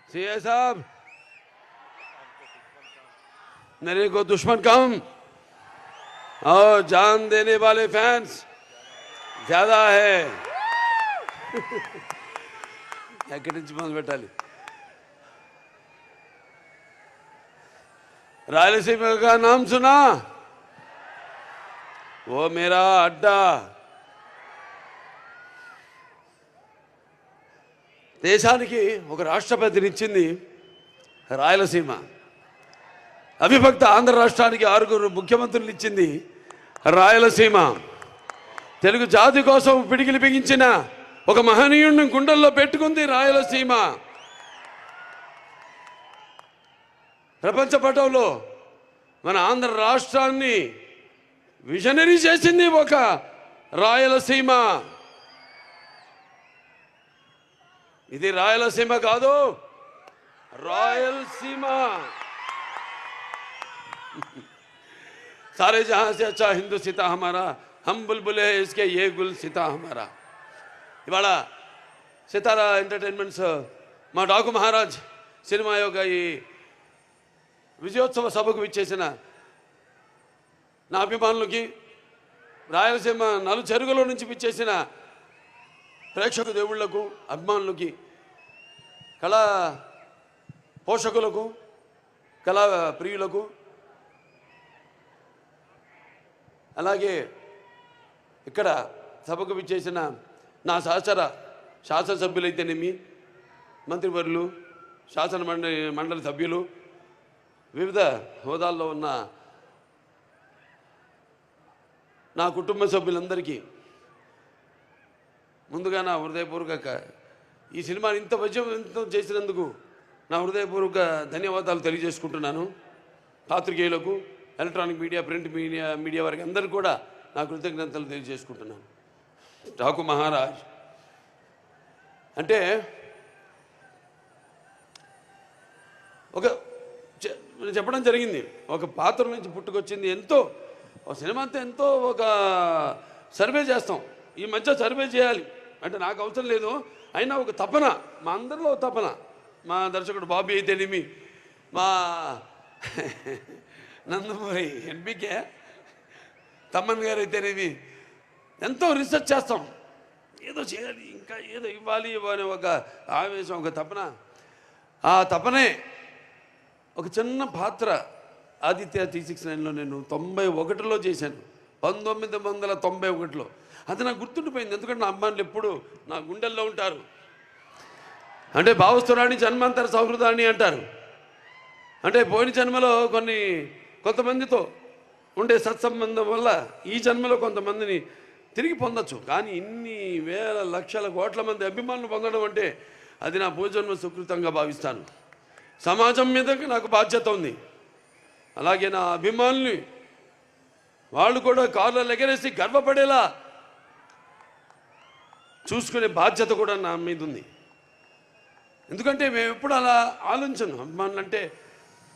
CA साहब, मेरे को दुश्मन कम और जान देने वाले फैंस ज्यादा है. ఎక్కడి నుంచి మొదలు పెట్టాలి? रायलसीमा का नाम सुना? वो मेरा अड्डा. దేశానికి ఒక రాష్ట్రపతినిచ్చింది రాయలసీమ. అవిభక్త ఆంధ్ర రాష్ట్రానికి 6 ముఖ్యమంత్రులు ఇచ్చింది రాయలసీమ. తెలుగు జాతి కోసం పిడికిలి బిగించిన ఒక మహనీయుడిని గుండెల్లో పెట్టుకుంది రాయలసీమ. ప్రపంచ పటంలో మన ఆంధ్ర రాష్ట్రాన్ని విజనరీ చేసింది ఒక రాయలసీమ. ఇది రాయలసీమ కాదు, రాయలసీమ. सारे जहां से अच्छा हिंदू सीता हमारा, हम बुलबुले इसके ये गुल सीता हमारा. ఇవాళ సితారా ఎంటర్టైన్మెంట్స్ మా డాకు మహారాజ్ సినిమా యొక్క ఈ విజయోత్సవ సభకు విచ్చేసిన నా అభిమానులకి, రాయలసీమ నలుచెరుగుల నుంచి విచ్చేసిన ప్రేక్షక దేవుళ్లకు, అభిమానులకి, కళా పోషకులకు, కళా ప్రియులకు, అలాగే ఇక్కడ సభకు విచ్చేసిన నా సహచర శాసనసభ్యులైతేనేమి, మంత్రివర్యులు, శాసన మండలి సభ్యులు, వివిధ హోదాల్లో ఉన్న నా కుటుంబ సభ్యులందరికీ ముందుగా నా హృదయపూర్వక ఈ సినిమాని ఇంత విజయవంతం చేసినందుకు నా హృదయపూర్వక ధన్యవాదాలు తెలియజేసుకుంటున్నాను. పాత్రికేయులకు, ఎలక్ట్రానిక్ మీడియా, ప్రింట్ మీడియా వారికి అందరికీ కూడా నా కృతజ్ఞతలు తెలియజేసుకుంటున్నాను. డాకు మహారాజ్ అంటే ఒక చెప్పడం జరిగింది, ఒక పాత్ర నుంచి పుట్టుకొచ్చింది. ఎంతో ఒక సినిమా అంతా ఎంతో ఒక సర్వే చేస్తాం. ఈ మధ్య సర్వే చేయాలి అంటే నాకు అవసరం లేదు, అయినా ఒక తపన, మా అందరిలో తపన. మా దర్శకుడు బాబీ అయితేనేమి, మా నందమూరి ఎన్బికే తమ్మన్ గారు అయితేనేమి, ఎంతో రీసెర్చ్ చేస్తాం. ఏదో చేయాలి, ఇంకా ఏదో ఇవ్వాలి అనే ఒక ఆవేశం, ఒక తపన. ఆ తపనే ఒక చిన్న పాత్ర ఆదిత్య T69లో నేను 91లో చేశాను, 1991లో. అది నాకు గుర్తుండిపోయింది, ఎందుకంటే నా అమ్మాయిలు ఎప్పుడు నా గుండెల్లో ఉంటారు. అంటే భావస్తురాణి జన్మాంతర సౌహృదాన్ని అంటారు. అంటే పోయిన జన్మలో కొంతమందితో ఉండే సత్సంబంధం వల్ల ఈ జన్మలో కొంతమందిని తిరిగి పొందొచ్చు. కానీ ఇన్ని వేల లక్షల కోట్ల మంది అభిమానులు పొందడం అంటే అది నా పూర్వజన్మ సుకృతంగా భావిస్తాను. సమాజం మీద నాకు బాధ్యత ఉంది. అలాగే నా అభిమానుల్ని వాళ్ళు కూడా కార్లలో ఎగరేసి గర్వపడేలా చూసుకునే బాధ్యత కూడా నా మీద ఉంది. ఎందుకంటే మేము ఎప్పుడు అలా ఆలోచించను. అభిమానులు అంటే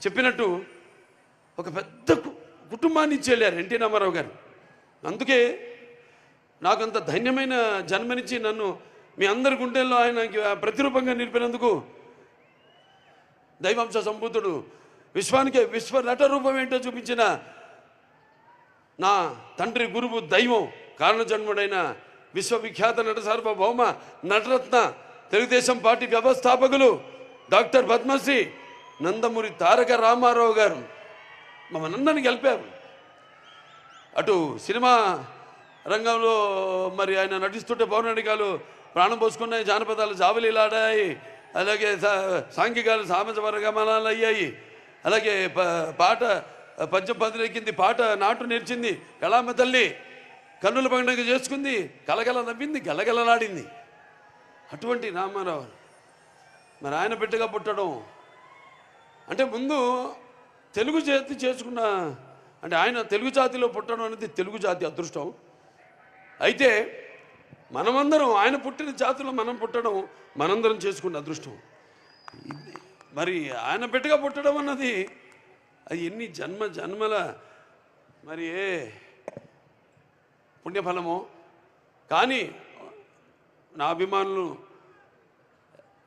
చెప్పినట్టు ఒక పెద్ద కుటుంబాన్ని ఇచ్చి వెళ్ళారు ఎన్టీ రామారావు గారు. అందుకే నాకంత ధన్యమైన జన్మనిచ్చి నన్ను మీ అందరి గుండెల్లో ఆయనకి ప్రతిరూపంగా నిలిపినందుకు దైవాంశ సంభూతుడు, విశ్వానికే విశ్వ నట రూపం ఏంటో చూపించిన నా తండ్రి, గురువు, దైవం, కారణజన్ముడైన విశ్వవిఖ్యాత నట సార్వభౌమ నటరత్న తెలుగుదేశం పార్టీ వ్యవస్థాపకులు డాక్టర్ పద్మశ్రీ నందమూరి తారక రామారావు గారు మమ్మల్ని గెలిపారు. అటు సినిమా రంగంలో మరి ఆయన నటిస్తుంటే పౌరాణికాలు ప్రాణం పోసుకున్నాయి, జానపదాలు జావలీలాడాయి, అలాగే సాంఘికాలు సామజవర్గమనాలు అయ్యాయి, అలాగే పాట పద్యం పదిరెక్కింది, పాట నాటు నేర్చింది, కళామ తల్లి కన్నుల పండుగ చేసుకుంది, కలగల నవ్వింది, గలగలలాడింది. అటువంటి రామారావు మరి ఆయన బిడ్డగా పుట్టడం అంటే ముందు తెలుగు జాతి చేసుకున్న, అంటే ఆయన తెలుగు జాతిలో పుట్టడం అనేది తెలుగు జాతి అదృష్టం. అయితే మనమందరం ఆయన పుట్టిన జాతిలో మనం పుట్టడం మనందరం చేసుకున్న అదృష్టం. మరి ఆయన బిడ్డగా పుట్టడం అన్నది అది ఎన్ని జన్మల మరి ఏ పుణ్యఫలమో. కానీ నా అభిమానులు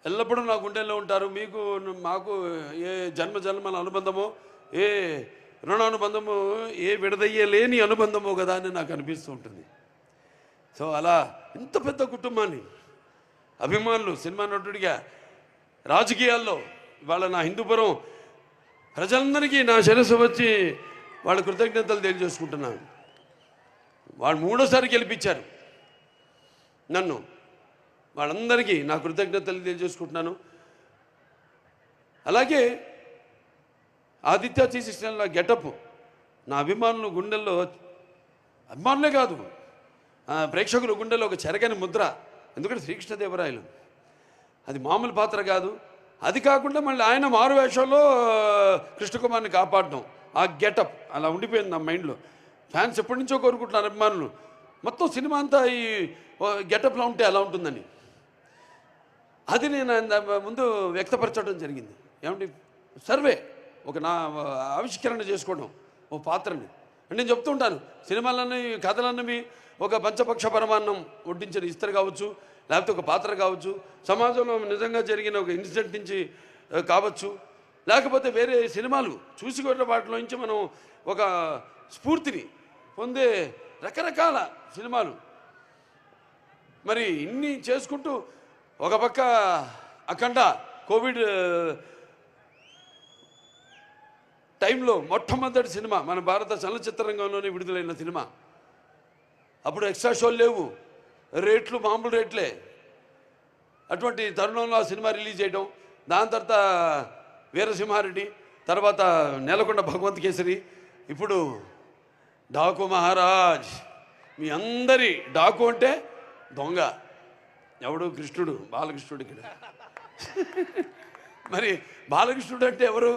ఎల్లప్పుడూ నా గుండెల్లో ఉంటారు. మీకు మాకు ఏ జన్మల అనుబంధమో, ఏ రుణానుబంధము, ఏ విడదయ్యలేని అనుబంధమో కదా అని నాకు అనిపిస్తూ ఉంటుంది. సో అలా ఇంత పెద్ద కుటుంబాన్ని, అభిమానులు, సినిమా నటుడిగా, రాజకీయాల్లో ఇవాళ నా హిందూపురం ప్రజలందరికీ నా శిరస్సు వచ్చి వాళ్ళ కృతజ్ఞతలు తెలియజేసుకుంటున్నాను. వాళ్ళు 3వ సారి గెలిపించారు నన్ను. వాళ్ళందరికీ నా కృతజ్ఞతలు తెలియజేసుకుంటున్నాను. అలాగే ఆదిత్య తీసిన గెటప్ నా అభిమానులు గుండెల్లో, అభిమానులే కాదు ప్రేక్షకుల గుండెల్లో ఒక చెరగని ముద్ర. ఎందుకంటే శ్రీకృష్ణదేవరాయలు అది మామూలు పాత్ర కాదు. అది కాకుండా మళ్ళీ ఆయన మారు వేషంలో కృష్ణకుమార్ని కాపాడడం, ఆ గెటప్ అలా ఉండిపోయింది నా మైండ్లో. ఫ్యాన్స్ ఎప్పటి నుంచో కోరుకుంటున్నారు అభిమానులు, మొత్తం సినిమా అంతా ఈ గెటప్లో ఉంటే ఎలా ఉంటుందని. అది నేను ముందు వ్యక్తపరచడం జరిగింది. ఏమంటే సర్వే ఒక నా ఆవిష్కరణ చేసుకోవడం ఓ పాత్రని. అంటే నేను చెప్తూ ఉంటాను, సినిమాలన్నీ కథలన్నవి ఒక పంచపక్ష పరమాన్నం వడ్డించిన ఇస్తరు కావచ్చు, లేకపోతే ఒక పాత్ర కావచ్చు, సమాజంలో నిజంగా జరిగిన ఒక ఇన్సిడెంట్ నుంచి కావచ్చు, లేకపోతే వేరే సినిమాలు చూసికొన్న వాటిలో నుంచి మనం ఒక స్ఫూర్తిని పొందే రకరకాల సినిమాలు. మరి ఇన్ని చేసుకుంటూ ఒక పక్క అఖండ కోవిడ్ టైంలో మొట్టమొదటి సినిమా మన భారత చలనచిత్ర రంగంలోనే విడుదలైన సినిమా. అప్పుడు ఎక్స్ట్రా షోలు లేవు, రేట్లు మామూలు రేట్లే. అటువంటి తరుణంలో ఆ సినిమా రిలీజ్ చేయడం, దాని తర్వాత వీరసింహారెడ్డి, తర్వాత నేలకొండ భగవంత్ కేసరి, ఇప్పుడు డాకు మహారాజ్. మీ అందరి డాకు అంటే దొంగ ఎవడు? కృష్ణుడు, బాలకృష్ణుడు. ఇక్కడ మరి బాలకృష్ణుడు అంటే ఎవరు?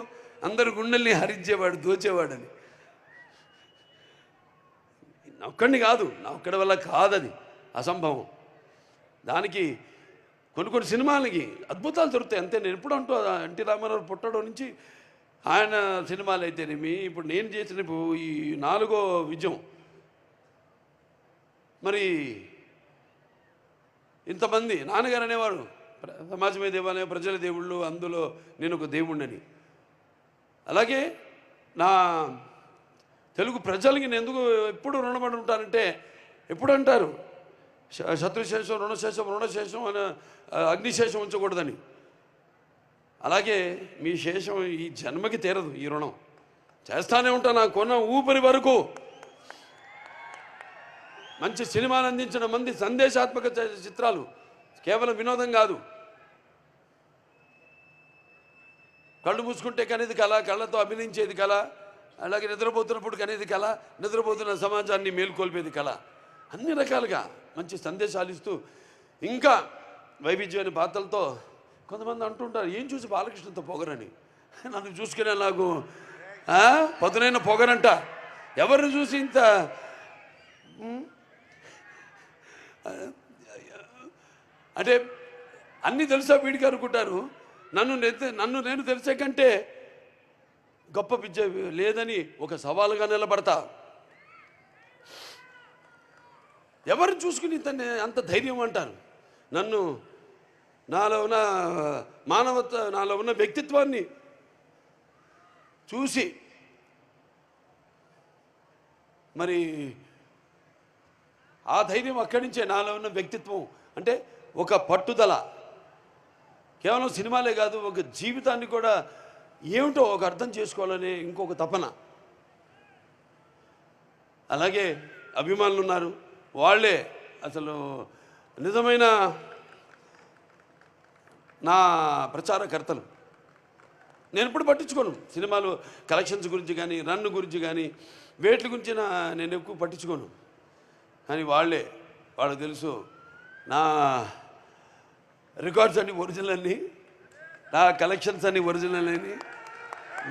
అందరు గుండెల్ని హరించేవాడు, దోచేవాడని. నా ఒక్కడిని కాదు, నా ఒక్కడి వల్ల కాదది, అసంభవం. దానికి కొన్ని సినిమాలకి అద్భుతాలు దొరుకుతాయి అంతే. నేను ఎప్పుడు అంటూ ఎన్టీ రామారావు పుట్టడం నుంచి ఆయన సినిమాలు అయితేనేమి, ఇప్పుడు నేను చేసిన ఈ 4వ విజయం, మరి ఇంతమంది నాన్నగారు అనేవారు సమాజమే దేవాలయం, ప్రజల దేవుళ్ళు, అందులో నేను ఒక దేవుణ్ణని. అలాగే నా తెలుగు ప్రజలకి నేను ఎందుకు ఎప్పుడు రుణపడి ఉంటానంటే, ఎప్పుడు అంటారు శత్రుశేషం, రుణశేషం అని, అగ్నిశేషం ఉంచకూడదని. అలాగే మీ శేషం ఈ జన్మకి తీరదు, ఈ రుణం చేస్తానే ఉంటా. నా కొన్న ఊపిరి వరకు మంచి సినిమాలు అందించిన మంది, సందేశాత్మక చిత్రాలు, కేవలం వినోదం కాదు. కళ్ళు మూసుకుంటే కనేది కళ, కళ్ళతో అభినయించేది కళ, అలాగే నిద్రపోతున్నప్పుడు కనేది కళ, నిద్రపోతున్న సమాజాన్ని మేల్కొల్పేది కళ. అన్ని రకాలుగా మంచి సందేశాలు ఇస్తూ, ఇంకా వైవిధ్యమైన పాత్రలతో. కొంతమంది అంటుంటారు, ఏం చూసి బాలకృష్ణతో పొగరని. నన్ను చూసుకునే నాకు పదునైన పొగరంట. ఎవరిని చూసి ఇంత అంటే అన్నీ తెలుసా వీడికి అనుకుంటారు. నన్ను నేను తెలిసే కంటే గొప్ప విద్య లేదని ఒక సవాలుగా నిలబడతా. ఎవరు చూసుకుని అంత ధైర్యం అంటారు. నన్ను, నాలో ఉన్న నాలో ఉన్న వ్యక్తిత్వాన్ని చూసి మరి ఆ ధైర్యం అక్కడి నుంచే. నాలో ఉన్న వ్యక్తిత్వం అంటే ఒక పట్టుదల, కేవలం సినిమాలే కాదు, ఒక జీవితాన్ని కూడా ఏమిటో ఒక అర్థం చేసుకోవాలనే ఇంకొక తపన. అలాగే అభిమానులు ఉన్నారు, వాళ్ళే అసలు నిజమైన నా ప్రచారకర్తలు. నేను ఎప్పుడు పట్టించుకోను సినిమాలు కలెక్షన్స్ గురించి కానీ, రన్ గురించి కానీ, వేట్ల గురించి నేను ఎక్కువ పట్టించుకోను. కానీ వాళ్ళకు తెలుసు నా రికార్డ్స్ అన్నీ ఒరిజినల్ అని, నా కలెక్షన్స్ అన్నీ ఒరిజినల్ అని,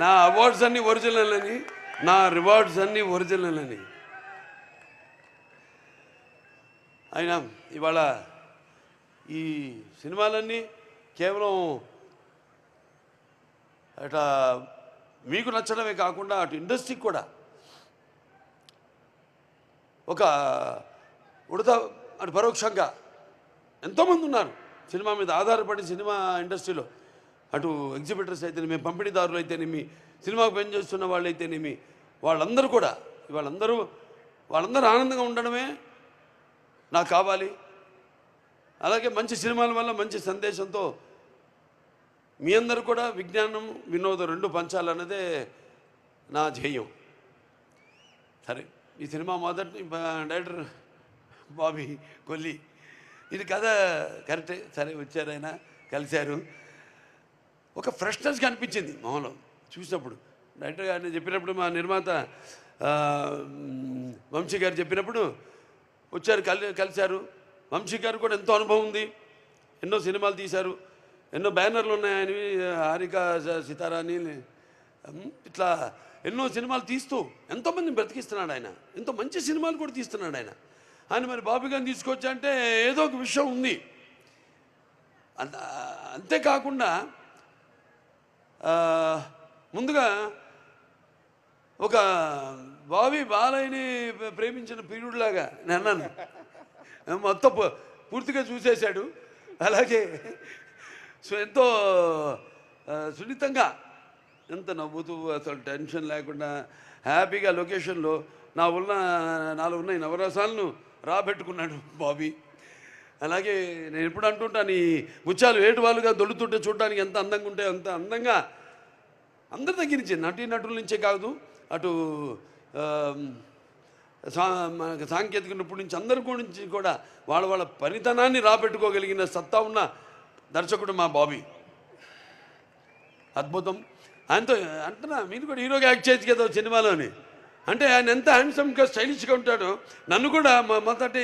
నా అవార్డ్స్ అన్నీ ఒరిజినల్ అని, నా రివార్డ్స్ అన్నీ ఒరిజినల్ అని. అయినా ఇవాళ ఈ సినిమాలన్నీ కేవలం అట్లా మీకు నచ్చడమే కాకుండా అటు ఇండస్ట్రీకి కూడా ఒక అటు పరోక్షంగా ఎంతోమంది ఉన్నారు సినిమా మీద ఆధారపడి సినిమా ఇండస్ట్రీలో అటు ఎగ్జిబిటర్స్ అయితేనేమి, పంపిణీదారులు అయితేనేమి, సినిమాకు పనిచేస్తున్న వాళ్ళు అయితేనేమి, వాళ్ళందరూ కూడా వాళ్ళందరూ ఆనందంగా ఉండడమే నాకు కావాలి. అలాగే మంచి సినిమాల వల్ల మంచి సందేశంతో మీ అందరూ కూడా విజ్ఞానం వినోదం రెండు పంచాలన్నదే నా ధ్యేయం. సరే, ఈ సినిమా మొదటి డైరెక్టర్ బాబీ కొల్లి, ఇది కథ కరెక్టే. సరే, వచ్చారు ఆయన, కలిశారు. ఒక ఫ్రెష్నెస్ కనిపించింది మొహంలో చూసినప్పుడు. డైరెక్టర్ గారిని చెప్పినప్పుడు, మా నిర్మాత వంశీ గారు చెప్పినప్పుడు వచ్చారు, కలిశారు. వంశీ గారు కూడా ఎంతో అనుభవం ఉంది, ఎన్నో సినిమాలు తీశారు, ఎన్నో బ్యానర్లు ఉన్నాయని, హారిక సితారాని, ఇట్లా ఎన్నో సినిమాలు తీస్తూ ఎంతోమందిని బ్రతికిస్తున్నాడు ఆయన. ఎంతో మంచి సినిమాలు కూడా తీస్తున్నాడు ఆయన మరి బాబీ గారిని తీసుకొచ్చా అంటే ఏదో ఒక విషయం ఉంది. అంతేకాకుండా ముందుగా ఒక బాబీ బాలయ్యని ప్రేమించిన పీరుడులాగా నేను అన్నాను. మొత్తం పూర్తిగా చూసేశాడు. అలాగే ఎంతో సున్నితంగా, ఎంత నవ్వుతూ, అసలు టెన్షన్ లేకుండా హ్యాపీగా లొకేషన్లో నాలుగు ఉన్నాయి నవరసాలను రాబెట్టుకున్నాడు బాబీ. అలాగే నేను ఎప్పుడు అంటుంటాను, ఈ ముత్యాలు ఏటువాలుగా దొల్లుతుంటే చూడడానికి ఎంత అందంగా ఉంటే అంత అందంగా అందరి దగ్గర నుంచి, నటుల నుంచే కాదు, అటు సాంకేతిక నిపుణుల నుంచి అందరి గురించి కూడా వాళ్ళ పనితనాన్ని రాబెట్టుకోగలిగిన సత్తా ఉన్న దర్శకుడు మా బాబీ. అద్భుతం. ఆయనతో అంటున్నా, మీరు కూడా హీరోగా యాక్ట్ చేయొచ్చు కదా సినిమాలోని. అంటే ఆయన ఎంత హ్యాండ్సమ్గా స్టైలిష్గా ఉంటాడో, నన్ను కూడా మొదటి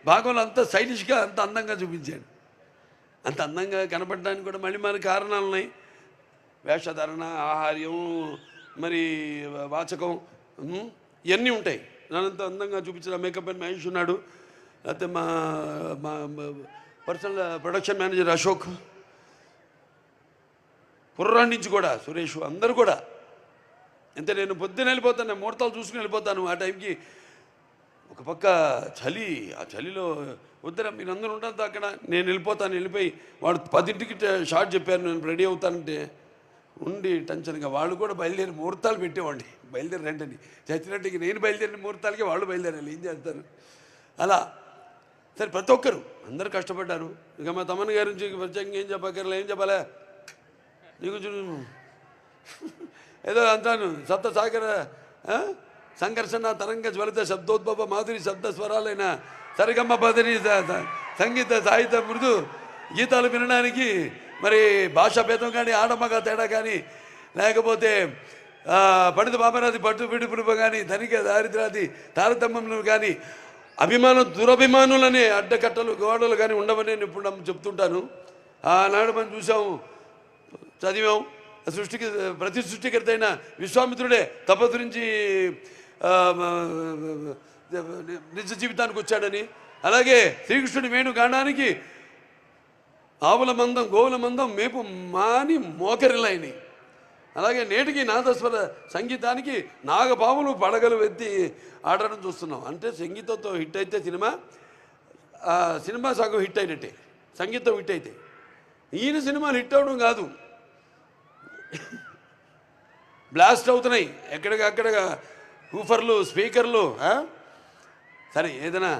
భాగంలో అంత స్టైలిష్గా, అంత అందంగా చూపించాడు. అంత అందంగా కనపడడానికి కూడా మళ్ళీ మన కారణాలు ఉన్నాయి. వేషధారణ, ఆహార్యం, మరి వాచకం, ఇవన్నీ ఉంటాయి. నన్నంత అందంగా చూపించిన మేకప్ అండ్ మహేష్ ఉన్నాడు. అయితే మా పర్సనల్ ప్రొడక్షన్ మేనేజర్ అశోక్, పుర్రాడి నుంచి కూడా సురేష్, అందరూ కూడా. అంతే, నేను పొద్దున్న వెళ్ళిపోతాను, ముహూర్తాలు చూసుకుని వెళ్ళిపోతాను. ఆ టైంకి ఒక పక్క చలి, ఆ చలిలో వద్దరా మీరు అందరూ ఉండద్దు అక్కడ, నేను వెళ్ళిపోయి వాడు 10ంటికి షార్ట్ చెప్పారు, నేను రెడీ అవుతానంటే ఉండి టెన్షన్గా వాళ్ళు కూడా బయలుదేరి ముహూర్తాలు పెట్టేవాడిని. బయలుదేరి రండి చచ్చినట్టుకి, నేను బయలుదేరిన ముహూర్తాలకి వాళ్ళు బయలుదేరాలి, ఏం చేస్తారు అలా. సరే, ప్రతి ఒక్కరు అందరూ కష్టపడ్డారు. ఇక మా తమ్మన్న గారి నుంచి ప్రత్యేకంగా ఏం చెప్పక్కర్లే, ఏం చెప్పాలా నీకు ఏదో అంటాను. సప్త సాగర సంఘర్షణ తరంగ జ్వలిత శబ్దోద్భవ మాధురి శబ్ద స్వరాలైన సరిగమ్మ పదని సంగీత సాహిత్య మృదు గీతాలు వినడానికి మరి భాషా భేదం కానీ, ఆడమగ తేడా కానీ, లేకపోతే పండిత బాబరాది పట్టు పిడుపులుపు కానీ, ధనిక దారిద్రాది తారతమ్యములు కానీ, దురభిమానులనే అడ్డకట్టలు గోడలు కానీ ఉండవని నేను ఇప్పుడు చెప్తుంటాను. ఆనాడు మనం చూసాము, చదివాం. ప్రతి సృష్టికర్త అయిన విశ్వామిత్రుడే తపస్సు నుంచి నిజ జీవితానికి వచ్చాడని. అలాగే శ్రీకృష్ణుడి వేణు గానానికి ఆవుల మందం, గోవుల మందం మేపు మాని మోకరిలైని. అలాగే నేటికి నాదస్వర సంగీతానికి నాగపాములు పడగలు ఎత్తి ఆడడం చూస్తున్నాం. అంటే సంగీతంతో హిట్ అయితే సినిమా సగం హిట్ అయినట్టే, సంగీతం హిట్ అయితే. ఈయన సినిమాలు హిట్ అవడం కాదు, బ్లాస్ట్ అవుతున్నాయి ఎక్కడికక్కడ, హూఫర్లు, స్పీకర్లు. సరే, ఏదైనా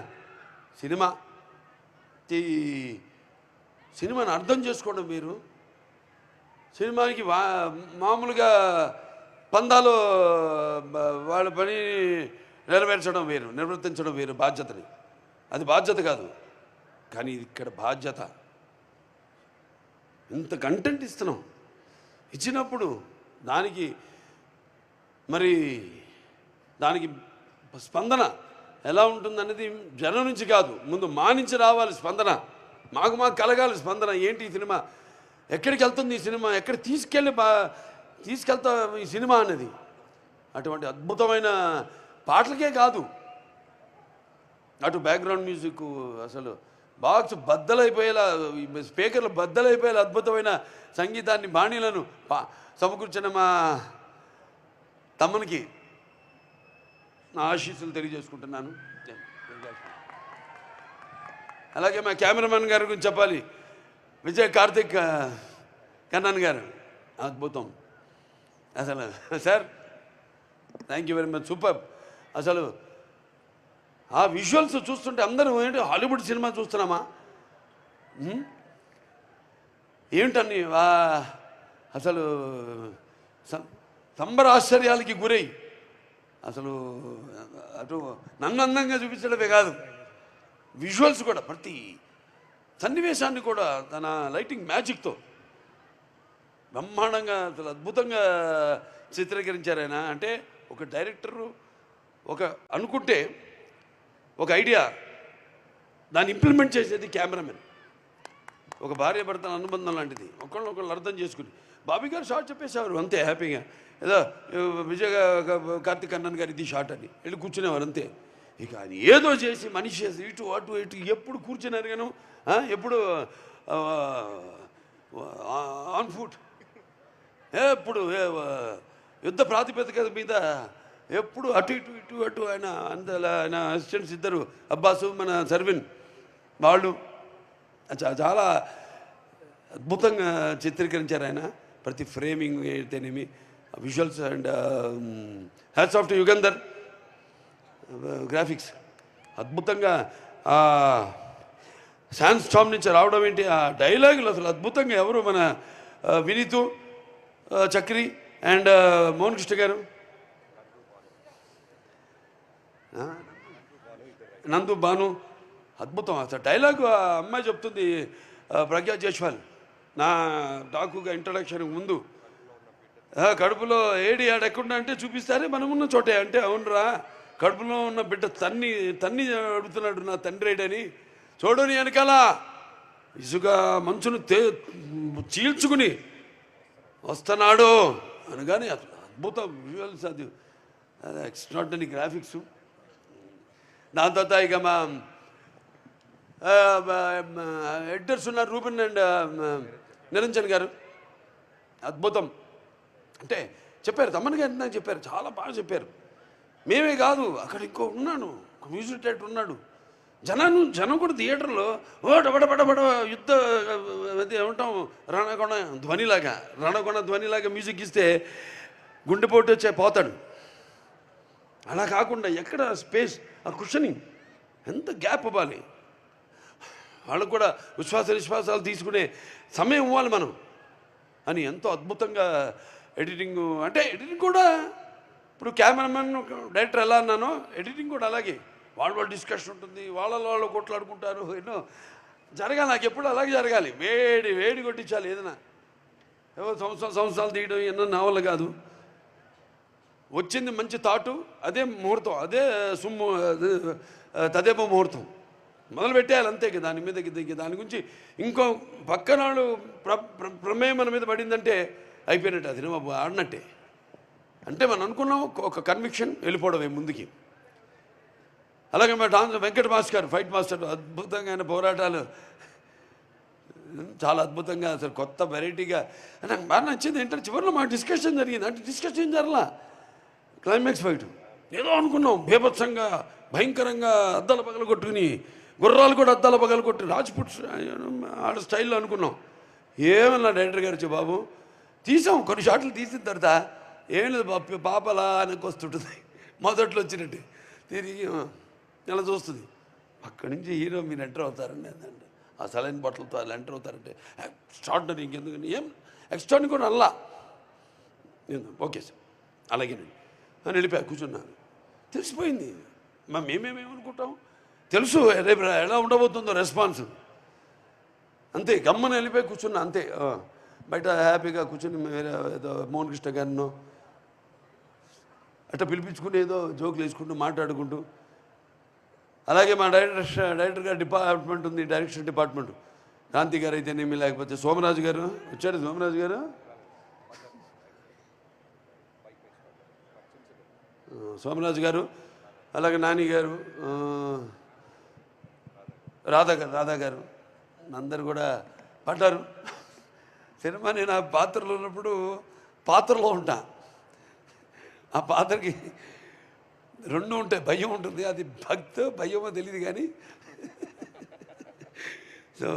సినిమాని అర్థం చేసుకోవడం మీరు, సినిమానికి మామూలుగా పందాలు వాళ్ళ పని నెరవేర్చడం వేరు, నిర్వర్తించడం వేరు. బాధ్యతని, అది బాధ్యత కాదు, కానీ ఇక్కడ బాధ్యత. ఇంత కంటెంట్ ఇచ్చినప్పుడు దానికి స్పందన ఎలా ఉంటుందనేది జనం నుంచి కాదు, ముందు మా నుంచి రావాలి స్పందన. మాకు కలగాలి స్పందన. ఏంటి ఈ సినిమా, ఎక్కడికి వెళ్తుంది ఈ సినిమా, ఎక్కడ తీసుకెళ్తా ఈ సినిమా అనేది. అటువంటి అద్భుతమైన పాటలకే కాదు, అటు బ్యాక్గ్రౌండ్ మ్యూజిక్, అసలు బాక్స్ బద్దలైపోయేలా, స్పీకర్లు బద్దలైపోయేలా అద్భుతమైన సంగీతాన్ని, బాణీలను సమకూర్చిన మా తమ్మనికి నా ఆశీస్సులు తెలియజేసుకుంటున్నాను. అలాగే మా కెమెరామెన్ గారి గురించి చెప్పాలి. విజయ్ కార్తిక్ కన్నన్ గారు అద్భుతం అసలు. Sir thank you very much, super. అసలు ఆ విజువల్స్ చూస్తుంటే అందరూ ఏంటి హాలీవుడ్ సినిమా చూస్తున్నామా ఏమిటని అసలు సంబరాశ్చర్యాలకి గురై అసలు అటు నన్ను అందంగా చూపించడమే కాదు, విజువల్స్ కూడా ప్రతి సన్నివేశాన్ని కూడా తన లైటింగ్ మ్యాజిక్తో బ్రహ్మాండంగా అసలు అద్భుతంగా చిత్రీకరించారు ఆయన. అంటే ఒక డైరెక్టరు ఒక అనుకుంటే ఒక ఐడియా దాన్ని ఇంప్లిమెంట్ చేసేది కెమెరామెన్. ఒక భార్య భర్తల అనుబంధం లాంటిది, ఒకళ్ళు అర్థం చేసుకుని బాబీ గారు షార్ట్ చెప్పేసేవారు అంతే హ్యాపీగా, ఏదో విజయ్ కార్తిక్ కన్నన్ గారు ఇది షార్ట్ అని వెళ్ళి కూర్చునేవారు అంతే. ఇక అది ఏదో చేసి మనిషి ఇటు అటు ఇటు ఎప్పుడు కూర్చున్నారు గాను, ఎప్పుడు ఆన్ ఫుట్, ఎప్పుడు యుద్ధ ప్రాతిపదిక మీద ఎప్పుడు అటు ఇటు ఇటు అటు. ఆయన అసిస్టెంట్స్ ఇద్దరు అబ్బాసు మన సర్విన్ వాళ్ళు చాలా అద్భుతంగా చిత్రీకరించారు ఆయన. ప్రతి ఫ్రేమింగ్ అయితేనేమి visuals and hats off to Yugandhar graphics అద్భుతంగా. శాన్స్ స్టామ్ నుంచి రావడం ఏంటి, ఆ డైలాగులు అసలు అద్భుతంగా. ఎవరు మన వినీతు చక్రి అండ్ మోహన్ కృష్ణ గారు, నందు భాను అద్భుతం. అసలు డైలాగు ఆ అమ్మాయి చెప్తుంది ప్రజ్ఞా జైస్వాల్ నా డాకుగా ఇంట్రడక్షన్ ముందు, కడుపులో ఏడి ఆడెక్కడ అంటే చూపిస్తారే మనమున్న చోటే అంటే, అవునరా కడుపులో ఉన్న బిడ్డ తన్ని అడుగుతున్నాడు నా తండ్రి ఏడని, చూడని వెనకాల ఇసుక మంచును చీల్చుకుని వస్తున్నాడు అనగానే అసలు అద్భుతం విజువల్స్, అది ఎక్స్ట్రాడినరీ గ్రాఫిక్స్. దాని తర్వాత ఇక మా ఎడిటర్స్ ఉన్నారు రూబెన్ అండ్ నిరంజన్ గారు, అద్భుతం. అంటే చెప్పారు తమ్మన్ గారు నాకు చెప్పారు, చాలా బాగా చెప్పారు. మేమే కాదు అక్కడ ఇంకో ఉన్నాడు, ఒక మ్యూజిక్ డైరెక్టర్ ఉన్నాడు. జనం కూడా థియేటర్లో బడబడబడ యుద్ధ అది ఏమంటాం రణకొణ ధ్వనిలాగా మ్యూజిక్ ఇస్తే గుండెపోటు వచ్చే పోతాడు. అలా కాకుండా ఎక్కడ స్పేస్, ఆ కుషనింగ్ ఎంత గ్యాప్ ఇవ్వాలి, వాళ్ళకు కూడా విశ్వాసాలు తీసుకునే సమయం ఇవ్వాలి మనం అని ఎంతో అద్భుతంగా ఎడిటింగ్. అంటే ఎడిటింగ్ కూడా ఇప్పుడు కెమెరామెన్ డైరెక్టర్ ఎలా అన్నానో ఎడిటింగ్ కూడా అలాగే, వాళ్ళ డిస్కషన్ ఉంటుంది, వాళ్ళు కొట్లాడుకుంటారు, ఎన్నో జరగాలి. నాకు ఎప్పుడు అలాగే జరగాలి, వేడి కొట్టించాలి. ఏదైనా ఏవో సంవత్సరాలు తీయడం ఎన్నో నావలు కాదు, వచ్చింది మంచి థాటు, అదే ముహూర్తం, అదే తదేపో ముహూర్తం మొదలు పెట్టేయాలి అంతే. దాని మీద దాని గురించి ఇంకో పక్కన వాళ్ళు ప్రమేయం మన మీద పడిందంటే అయిపోయినట్టు, అది నువ్వు ఆడినట్టే. అంటే మనం అనుకున్నాం ఒక కన్విక్షన్ వెళ్ళిపోవడమే ముందుకి. అలాగే మా వెంకట మాస్టర్ ఫైట్ మాస్టర్ అద్భుతంగా ఆయన పోరాటాలు చాలా అద్భుతంగా, అసలు కొత్త వెరైటీగా నాకు బాగా నచ్చింది. ఏంటంటే చివరిలో మా డిస్కషన్ జరిగింది, అంటే డిస్కషన్ జరలా, క్లైమాక్స్ ఫైట్ ఏదో అనుకున్నాం బీభత్సంగా భయంకరంగా అద్దాల పగలు కొట్టుకుని, గుర్రాలు కూడా అద్దాల పగలు కొట్టి రాజ్పుట్ ఆడ స్టైల్లో అనుకున్నాం. ఏమన్నా డైరెక్టర్ గారు వచ్చి బాబు తీసాం, కొన్ని షాట్లు తీసిన తర్వాత ఏం లేదు పాపలా వెనక్కి వస్తుంటుంది, మొదట్లో వచ్చినట్టు తిరిగి ఇలా చూస్తుంది. అక్కడి నుంచి హీరో మీరు ఎంటర్ అవుతారండి అదండి, ఆ సలైన బట్టలతో అలా ఎంటర్ అవుతారంటే ఎక్స్ట్రాడినరీ. ఇంకెందుకని ఏం ఎక్స్ట్రాడినరీ కూడా అల్లా ఓకే సార్ అలాగేనండి అని వెళ్ళిపోయా కూర్చున్నాను. తెలిసిపోయింది మేమేమేమనుకుంటాం, తెలుసు రేపు ఎలా ఉండబోతుందో రెస్పాన్స్, అంతే. గమ్మని వెళ్ళిపోయి కూర్చున్నా అంతే. బయట హ్యాపీగా కూర్చుని వేరే ఏదో మోహన్ కృష్ణ గారినో అట్లా పిలిపించుకుని ఏదో జోకులు వేసుకుంటూ మాట్లాడుకుంటూ. అలాగే మా డైరెక్టర్ గారు డిపార్ట్మెంట్ ఉంది, డైరెక్షన్ డిపార్ట్మెంట్, కాంతి గారు అయితేనేమి, లేకపోతే సోమరాజు గారు వచ్చాడు, సోమరాజు గారు సోమరాజు గారు, అలాగే నాని గారు, రాధా గారు అందరు కూడా పడ్డారు. సినిమా నేను ఆ పాత్రలో ఉన్నప్పుడు పాత్రలో ఉంటా, ఆ పాత్రకి రెండు ఉంటాయి, భయం ఉంటుంది, అది భయమో తెలియదు కానీ. సో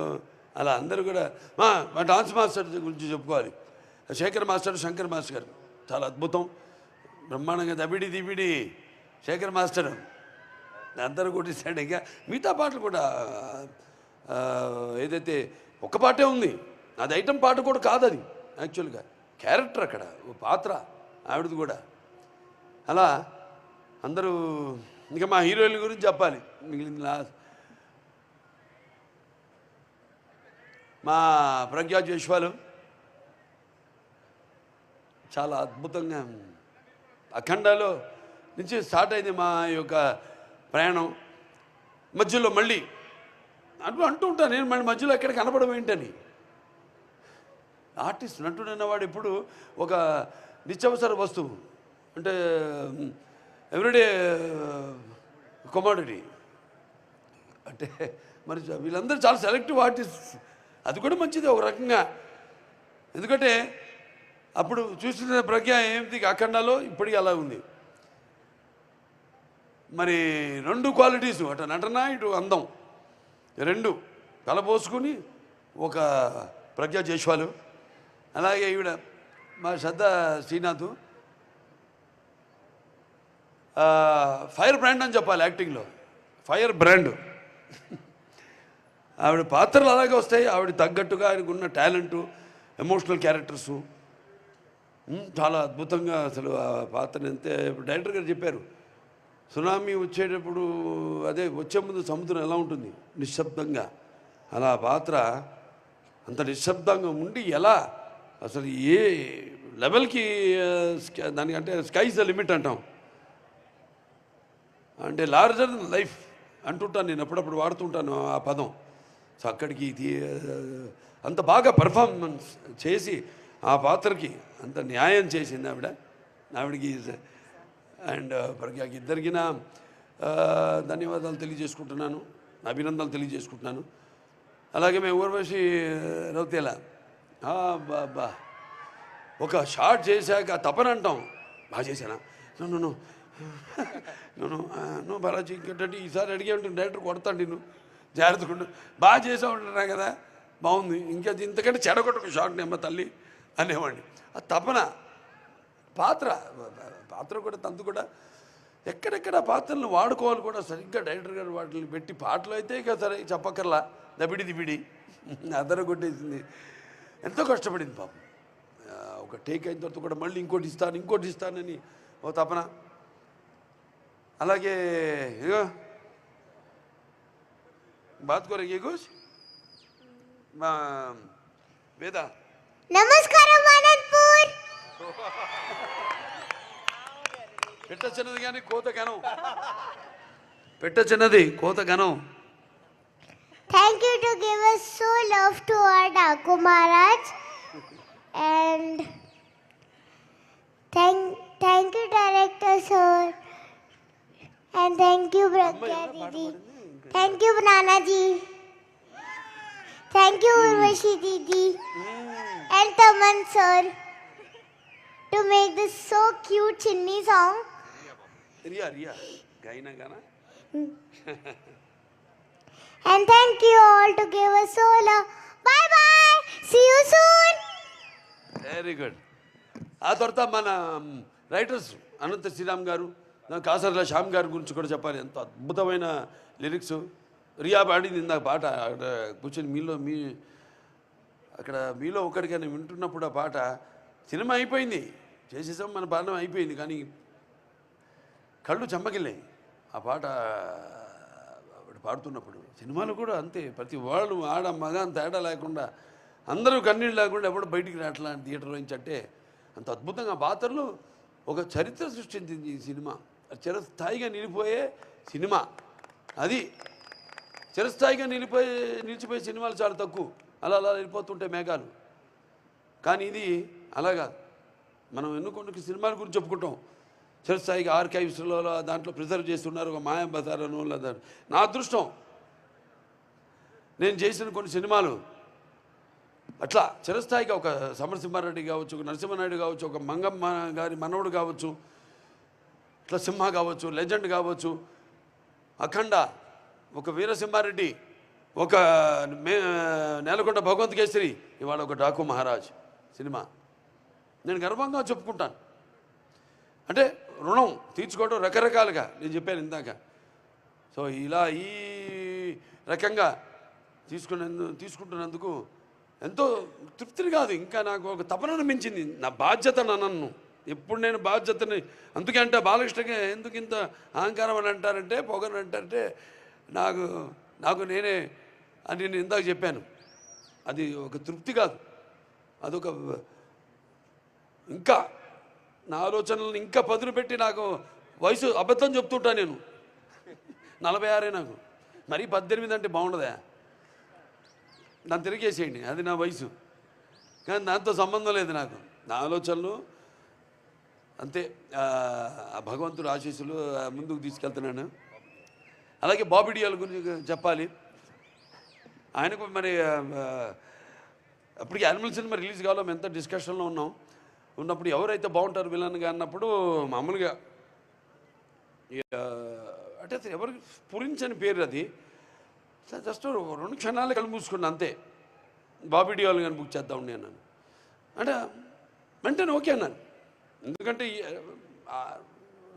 అలా అందరూ కూడా మా డాన్స్ మాస్టర్ గురించి చెప్పుకోవాలి. శేఖర్ మాస్టర్, శంకర్ మాస్టర్ గారు చాలా అద్భుతం, బ్రహ్మాండంగా దబిడి దిబిడి శేఖర్ మాస్టర్ అందరూ కొట్టేసాడు. ఇంకా మిగతా పాటలు కూడా ఏదైతే ఒక పాటే ఉంది, అది ఐటమ్ పాట కూడా కాదు, అది యాక్చువల్గా క్యారెక్టర్ అక్కడ ఓ పాత్ర ఆవిడది కూడా. అలా అందరూ ఇంకా మా హీరోయిన్ గురించి చెప్పాలి. మిగిలిన మా ప్రజ్ఞా జైస్వాల్ చాలా అద్భుతంగా అఖండాలో నుంచి స్టార్ట్ అయింది మా యొక్క ప్రయాణం. మధ్యలో మళ్ళీ అంటూ ఉంటాను నేను, మళ్ళీ మధ్యలో ఎక్కడ కనపడడం ఏంటని. ఆర్టిస్ట్ నటుడు అన్నవాడు ఇప్పుడు ఒక నిత్యావసర వస్తువు, అంటే ఎవ్రీడే కమోడిటీ. అంటే మరి వీళ్ళందరూ చాలా సెలెక్టివ్ ఆర్టిస్ట్, అది కూడా మంచిది ఒక రకంగా. ఎందుకంటే అప్పుడు చూసిన ప్రజ్ఞ ఏంటి అఖండాలో, ఇప్పటికీ అలా ఉంది. మరి రెండు క్వాలిటీస్, అటు నటన ఇటు అందం రెండు కలపోసుకుని ఒక ప్రజ్ఞా జైస్వాల్. అలాగే ఈవిడ మా శ్రద్ధ శ్రీనాథ్ ఫైర్ బ్రాండ్ అని చెప్పాలి యాక్టింగ్లో, ఫైర్ బ్రాండ్. ఆవిడ పాత్రలు అలాగే వస్తాయి, ఆవిడ తగ్గట్టుగా ఆయనకున్న టాలెంటు, ఎమోషనల్ క్యారెక్టర్సు చాలా అద్భుతంగా. అసలు ఆ పాత్రని అంతే డైరెక్టర్ గారు చెప్పారు, సునామీ వచ్చేటప్పుడు అదే వచ్చే ముందు సముద్రం ఎలా ఉంటుంది నిశ్శబ్దంగా, అలా పాత్ర అంత నిశ్శబ్దంగా ఉండి ఎలా అసలు ఏ లెవెల్కి దానికంటే స్కైస్ ద లిమిట్ అంటాం, అంటే లార్జర్ దెన్ లైఫ్ అంటుంటాను నేను, అప్పుడప్పుడు వాడుతుంటాను ఆ పదం. సో అక్కడికి అంత బాగా పర్ఫార్మెన్స్ చేసి ఆ పాత్రకి అంత న్యాయం చేసింది ఆవిడకి. అండ్ ప్రజ్ఞకి ఇద్దరికి నా ధన్యవాదాలు తెలియజేసుకుంటున్నాను, అభినందనలు తెలియజేసుకుంటున్నాను. అలాగే మేము ఊర్వశి రౌతేలా బా ఒక షార్ట్ చేశాక తపన అంటాం, బాగా చేశానా నువ్వు బాలాజీ ఇంకేంటంటే ఈసారి అడిగే ఉంటుంది డైరెక్టర్ కొడతాడు నిన్ను జాగ్రత్తగా బాగా చేసా ఉంటున్నా కదా, బాగుంది, ఇంకా ఇంతకంటే చెడగొట్టకు షార్ట్ నెమ్మ తల్లి అనేవాడిని. ఆ తపన పాత్ర కూడా తంతు కూడా ఎక్కడెక్కడ పాత్రలను వాడుకోవాలి కూడా సరిగ్గా డైరెక్టర్ గారు వాటిని పెట్టి, పాటలు అయితే ఇక సరే చెప్పక్కర్లా దబిడి దిబిడి అదర కొట్టేసింది. ఎంతో కష్టపడింది పాపం. ఒక టేక్ అయిన తర్వాత కూడా మళ్ళీ ఇంకోటి ఇస్తానని ఓ తపన. అలాగే ఇగో బాత్ కోరే గోష్ మా వేద నమస్కారం అనంతపూర్. పెట్ట చిన్నది కానీ కోత గనం, పెట్ట చిన్నది కోత గనం. Thank you to give us so love to our Daku Maharaj, and thank you director sir, and thank you Pragya Didi, thank you Nana ji, thank you Urvashi Didi and Taman sir to make this so cute Chinni song. Riya gaina gana. And thank you all to give us so love. Bye bye. See you soon. Very good. ఆ తర్వాత మన writers Anantha Sriram గారు, కాసర్ల శ్యామ్ గారి గురించి కూడా చెప్పాలి. ఎంతో అద్భుతమైన లిరిక్స్. రియా పాడింది ఇందాక పాట, అక్కడ కూర్చొని అక్కడ మీలో ఒకరికైనా వింటున్నప్పుడు ఆ పాట సినిమా అయిపోయింది, చేసేసాం, మన పాడడం అయిపోయింది, కానీ కళ్ళు చెమ్మగిల్లాయి ఆ పాట పాడుతున్నప్పుడు. సినిమాలు కూడా అంతే, ప్రతి వాళ్ళు ఆడ మగ తేడా లేకుండా అందరూ కన్నీళ్ళు లేకుండా ఎప్పుడు బయటికి రావట్లా థియేటర్లో నుంచి. అంటే అంత అద్భుతంగా పాత్రలు ఒక చరిత్ర సృష్టించింది ఈ సినిమా. చిరస్థాయిగా నిలిపోయే సినిమా అది. చిరస్థాయిగా నిలిచిపోయే సినిమాలు చాలా తక్కువ, అలా వెళ్ళిపోతుంటాయి మేఘాలు. కానీ ఇది అలాగా మనం ఎన్నుకొండ సినిమాల గురించి చెప్పుకుంటాం, చిరస్థాయిగా ఆర్కైవ్స్లో దాంట్లో ప్రిజర్వ్ చేస్తున్నారు. ఒక మాయా బజారను లేదా నా అదృష్టం నేను చేసిన కొన్ని సినిమాలు అట్లా చిరస్థాయిగా, ఒక సమరసింహారెడ్డి కావచ్చు, ఒక నరసింహనాయుడు కావచ్చు, ఒక మంగమ్మ గారి మనవడు కావచ్చు, ఇట్లా సింహ కావచ్చు, లెజెండ్ కావచ్చు, అఖండ, ఒక వీరసింహారెడ్డి, ఒక నేలకొండ భగవంత్ కేసరి, ఇవాళ ఒక డాకు మహారాజ్ సినిమా నేను గర్వంగా చెప్పుకుంటాను. అంటే రుణం తీర్చుకోవడం రకరకాలుగా నేను చెప్పాను ఇందాక. సో ఇలా ఈ రకంగా తీసుకుంటున్నందుకు ఎంతో తృప్తిని కాదు, ఇంకా నాకు ఒక తపనను మించింది. నా బాధ్యత నన్ను ఎప్పుడు నేను బాధ్యతని, అందుకే అంటే బాలకృష్ణకి ఎందుకు ఇంత అహంకారం అని అంటారంటే, పొగని అంటారంటే నాకు నేనే అని నేను ఇందాక చెప్పాను. అది ఒక తృప్తి కాదు, అదొక ఇంకా నా ఆలోచనలను ఇంకా పదును పెట్టి, నాకు వయసు అబద్ధం చెప్తుంటా నేను, 46 నాకు, మరీ 18 అంటే బాగుండదా, దాన్ని తిరిగేసేయండి, అది నా వయసు. కానీ దాంతో సంబంధం లేదు నాకు, నా ఆలోచనలు అంతే. ఆ భగవంతుడు ఆశీస్సులు ముందుకు తీసుకెళ్తున్నాను. అలాగే బాబీ డియోల్ గురించి చెప్పాలి. ఆయనకు మరి అప్పటికి యానిమల్ సినిమా రిలీజ్ కావాలో మేము ఎంత డిస్కషన్లో ఉన్నప్పుడు ఎవరైతే బాగుంటారు విలన్గా అన్నప్పుడు మామూలుగా అంటే ఎవరికి పురించని పేరు అది, జస్ట్ 2 క్షణాలు కళ్ళు మూసుకున్నా అంతే. బాబీ డియోల్ కానీ బుక్ చేద్దాం ఉండి అన్నాను. అంటే వెంటనే ఓకే అన్నాను. ఎందుకంటే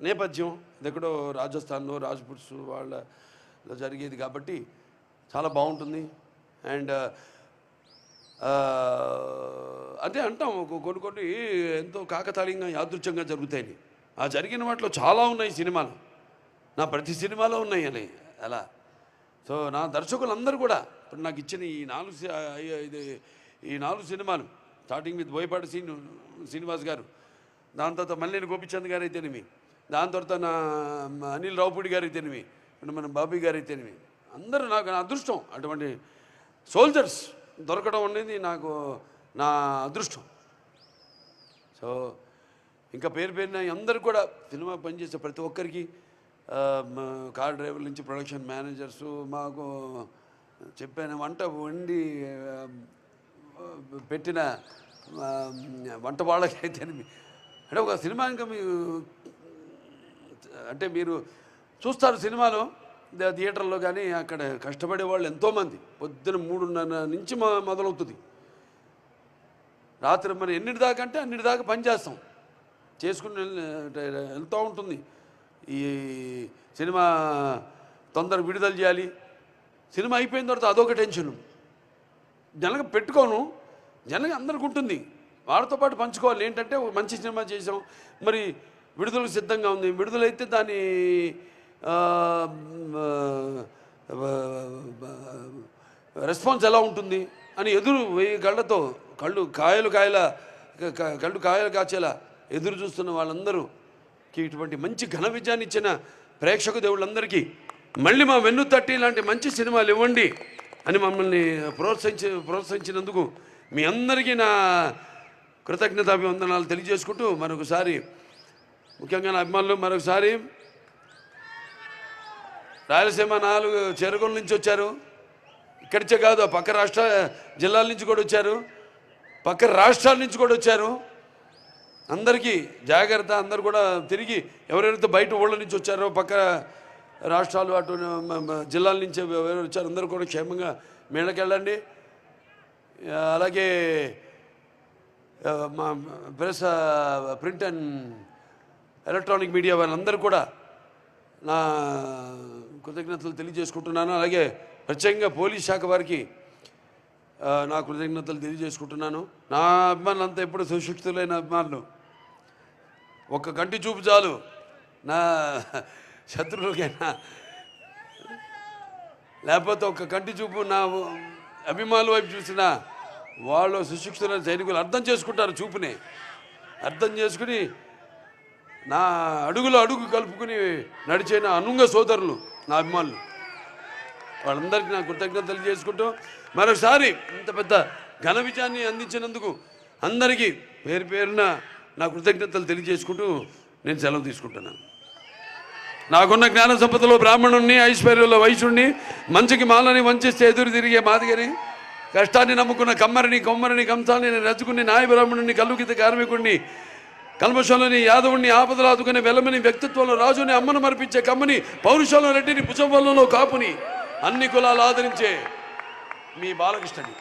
నేపథ్యం ఇది ఎక్కడో రాజస్థాన్లో రాజ్పుట్స్ వాళ్ళలో జరిగేది కాబట్టి చాలా బాగుంటుంది. అండ్ అంటే అంటాం కొన్ని ఎంతో కాకతాళీయంగా యాదృచ్ఛంగా జరుగుతాయని. ఆ జరిగిన వాటిలో చాలా ఉన్నాయి సినిమాలు, నా ప్రతి సినిమాలో ఉన్నాయి అని అలా. సో నా దర్శకులందరూ కూడా ఇప్పుడు నాకు ఇచ్చిన ఈ 4 సినిమాలు, స్టార్టింగ్ విత్ బోయపాటి శ్రీనివాస్ గారు, దాని తర్వాత మల్లేని గోపిచంద్ గారు అయితేనేమి, దాని తర్వాత నా అనిల్ రావుపూడి గారు అయితేనేమి, మన బాబీ గారు అయితేనేమి, అందరూ నాకు నా అదృష్టం. అటువంటి సోల్జర్స్ దొరకడం అనేది నాకు నా అదృష్టం. సో ఇంకా పేరున అందరు కూడా సినిమా పనిచేసే ప్రతి ఒక్కరికి, కార్ డ్రైవర్ల నుంచి ప్రొడక్షన్ మేనేజర్సు, మాకు చెప్పాను వంట వండి పెట్టిన వంట వాళ్ళకైతే, అంటే ఒక సినిమా ఇంకా అంటే మీరు చూస్తారు సినిమాలో థియేటర్లో కానీ, అక్కడ కష్టపడే వాళ్ళు ఎంతోమంది, పొద్దున 3:30 నుంచి మొదలవుతుంది, రాత్రి మనం ఎన్నిటి దాకా అంటే అన్నిటి దాకా పనిచేస్తాం, చేసుకుని వెళ్తూ ఉంటుంది. ఈ సినిమా తొందరగా విడుదల చేయాలి, సినిమా అయిపోయిన తర్వాత అదొక టెన్షను, జనగా పెట్టుకోను, జనగా అందరికి ఉంటుంది, వాళ్ళతో పాటు పంచుకోవాలి. ఏంటంటే ఒక మంచి సినిమా చేసాం, మరి విడుదలకు సిద్ధంగా ఉంది, విడుదలైతే దాని రెస్పాన్స్ ఎలా ఉంటుంది అని ఎదురు 1000 కళ్ళతో కళ్ళు కాయలు కాచేలా ఎదురు చూస్తున్న వాళ్ళందరూకి ఇటువంటి మంచి ఘన విజయాన్ని ఇచ్చిన ప్రేక్షక దేవుళ్ళందరికీ మళ్ళీ మా వెన్ను తట్టి ఇలాంటి మంచి సినిమాలు ఇవ్వండి అని మమ్మల్ని ప్రోత్సహించినందుకు మీ అందరికీ నా కృతజ్ఞతాభివందనాలు తెలియజేసుకుంటూ, మరొకసారి ముఖ్యంగా నా అభిమానులు మరొకసారి రాయలసీమ 4 చెరువుల నుంచి వచ్చారు, ఇక్కడిచే కాదు పక్క జిల్లాల నుంచి కూడా వచ్చారు, పక్క రాష్ట్రాల నుంచి కూడా వచ్చారు. అందరికీ జాగ్రత్త, అందరు కూడా తిరిగి ఎవరెవరైతే బయట ఊళ్ళ నుంచి వచ్చారో, పక్క రాష్ట్రాలు అటు జిల్లాల నుంచి ఎవరు వచ్చారు, అందరూ కూడా క్షేమంగా మేళకెళ్ళండి. అలాగే మా press, print and electronic media వాళ్ళందరూ కూడా నా కృతజ్ఞతలు తెలియజేసుకుంటున్నాను. అలాగే ప్రత్యేకంగా పోలీస్ శాఖ వారికి నా కృతజ్ఞతలు తెలియజేసుకుంటున్నాను. నా అభిమానులు అంతా ఎప్పుడు సుశిక్షితులైన అభిమానులు, ఒక్క కంటి చూపు చాలు నా శత్రువులకైనా, లేకపోతే ఒక్క కంటి చూపు నా అభిమానుల వైపు చూసిన వాళ్ళు సుశిక్షితులైన సైనికులు అర్థం చేసుకుంటారు, చూపునే అర్థం చేసుకుని నా అడుగులో అడుగు కలుపుకుని నడిచిన అనుంగ సోదరులు నా అభిమానులు, వాళ్ళందరికీ నా కృతజ్ఞతలు తెలియజేసుకుంటూ మరోసారి ఇంత పెద్ద ఘన విజయాన్ని అందించినందుకు అందరికీ పేరున నా కృతజ్ఞతలు తెలియజేసుకుంటూ నేను సెలవు తీసుకుంటున్నాను. నాకున్న జ్ఞాన సంపదలో బ్రాహ్మణుణ్ణి, ఐశ్వర్యంలో వైశ్యుణ్ణి, మంచికి మాలని వంచిస్తే ఎదురు తిరిగే మాదిగని, కష్టాన్ని నమ్ముకున్న కొమ్మరిని కంసాలని రచుకుని, నాయ బ్రాహ్మణుని, కల్లుకిత కార్మికుడిని, కల్మషంలోని యాదవుణ్ణి, ఆపదలు ఆదుకునే వెలమని, వ్యక్తిత్వంలో రాజుని, అమ్మను మరిపించే కమ్మని, పౌరుషంలో రెడ్డిని, భుజంలో కాపుని, అన్ని కులాలు ఆదరించే మీ బాలకృష్ణని.